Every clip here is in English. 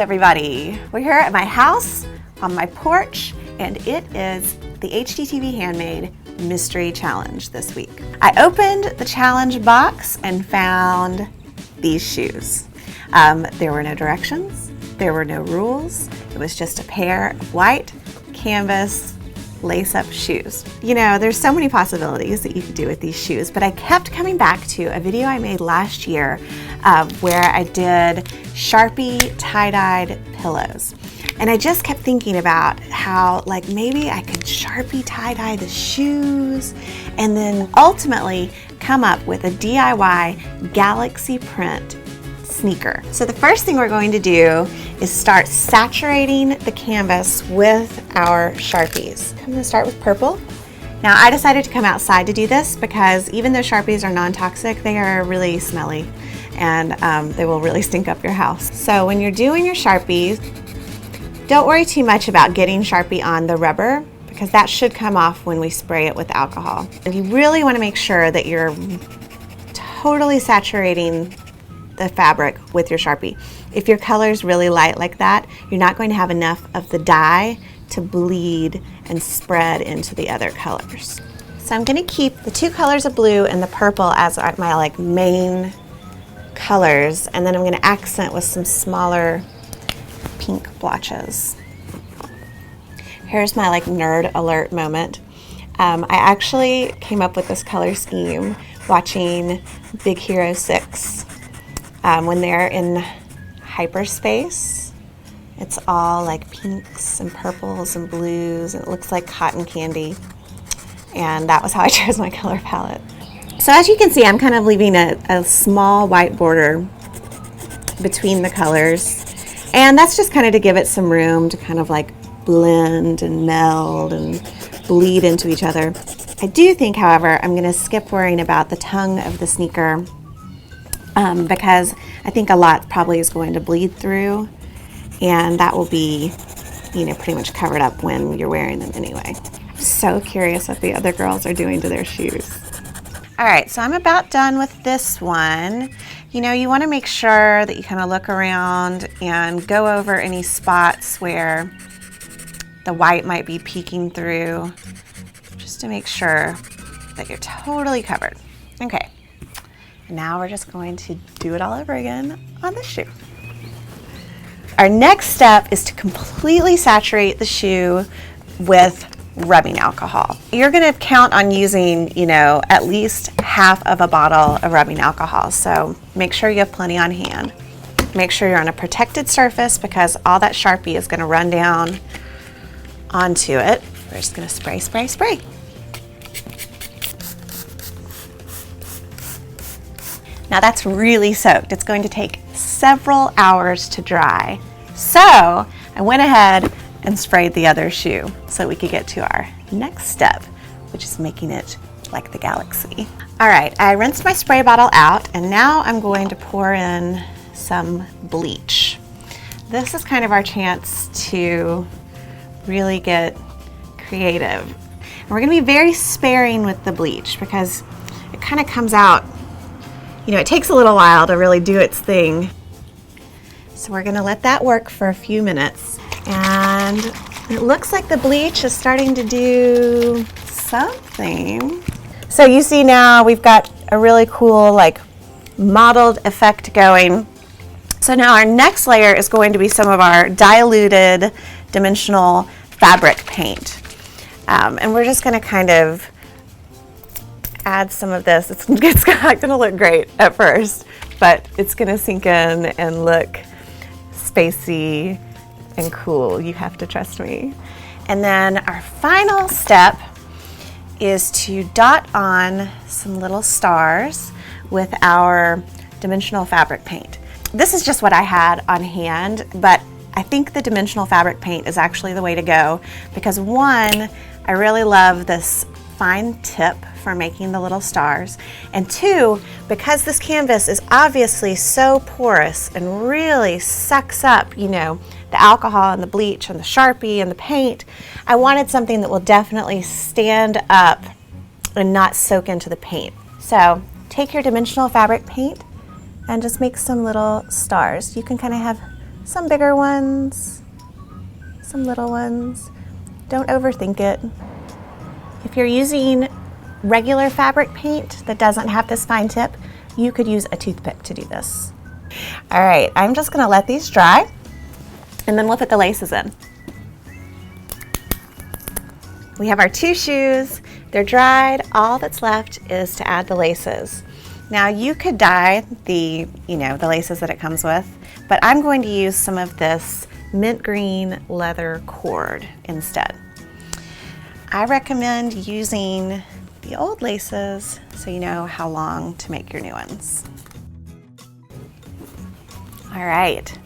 everybody. We're here at my house on my porch, and it is the HGTV Handmade Mystery Challenge this week. I opened the challenge box and found these shoes. There were no directions, there were no rules. It was just a pair of white canvas lace-up shoes. You know, there's so many possibilities that you could do with these shoes, but I kept coming back to a video I made last year where I did Sharpie tie-dyed pillows. And I just kept thinking about how, like, maybe I could Sharpie tie-dye the shoes and then ultimately come up with a DIY galaxy print sneaker. So the first thing we're going to do is start saturating the canvas with our Sharpies. I'm gonna start with purple. Now I decided to come outside to do this because even though Sharpies are non-toxic, they are really smelly and they will really stink up your house. So when you're doing your Sharpies, don't worry too much about getting Sharpie on the rubber because that should come off when we spray it with alcohol. And you really wanna make sure that you're totally saturating the fabric with your Sharpie. If your color is really light like that, you're not going to have enough of the dye to bleed and spread into the other colors. So I'm gonna keep the two colors of blue and the purple as my main colors, and then I'm gonna accent with some smaller pink blotches. Here's my nerd alert moment. I actually came up with this color scheme watching Big Hero 6. When they're in hyperspace, it's all like pinks and purples and blues, and it looks like cotton candy. And that was how I chose my color palette. So as you can see, I'm kind of leaving a small white border between the colors. And that's just kind of to give it some room to kind of blend and meld and bleed into each other. I do think, however, I'm gonna skip worrying about the tongue of the sneaker because I think a lot probably is going to bleed through, and that will be, pretty much covered up when you're wearing them anyway. I'm so curious what the other girls are doing to their shoes. All right, so I'm about done with this one. You want to make sure that you kind of look around and go over any spots where the white might be peeking through, just to make sure that you're totally covered. Okay. Now we're just going to do it all over again on the shoe. Our next step is to completely saturate the shoe with rubbing alcohol. You're going to count on using, at least half of a bottle of rubbing alcohol. So make sure you have plenty on hand. Make sure you're on a protected surface because all that Sharpie is going to run down onto it. We're just going to spray, spray, spray. Now that's really soaked. It's going to take several hours to dry. So I went ahead and sprayed the other shoe so we could get to our next step, which is making it like the galaxy. All right, I rinsed my spray bottle out, and now I'm going to pour in some bleach. This is kind of our chance to really get creative. And we're gonna be very sparing with the bleach because it kind of comes out, it takes a little while to really do its thing. So we're gonna let that work for a few minutes. And it looks like the bleach is starting to do something. So you see now we've got a really cool mottled effect going. So now our next layer is going to be some of our diluted dimensional fabric paint. And we're just gonna kind of add some of this. It's not gonna look great at first, but it's gonna sink in and look spacey and cool. You have to trust me. And then our final step is to dot on some little stars with our dimensional fabric paint. This is just what I had on hand, but I think the dimensional fabric paint is actually the way to go because one, I really love this fine tip for making the little stars, and two, because this canvas is obviously so porous and really sucks up, the alcohol and the bleach and the Sharpie and the paint, I wanted something that will definitely stand up and not soak into the paint. So take your dimensional fabric paint and just make some little stars. You can kind of have some bigger ones, some little ones. Don't overthink it. If you're using regular fabric paint that doesn't have this fine tip, you could use a toothpick to do this. All right, I'm just gonna let these dry and then we'll put the laces in. We have our 2 shoes, they're dried. All that's left is to add the laces. Now you could dye the laces that it comes with, but I'm going to use some of this mint green leather cord instead. I recommend using the old laces so you know how long to make your new ones. All right,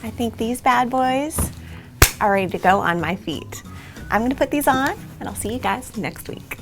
I think these bad boys are ready to go on my feet. I'm gonna put these on and I'll see you guys next week.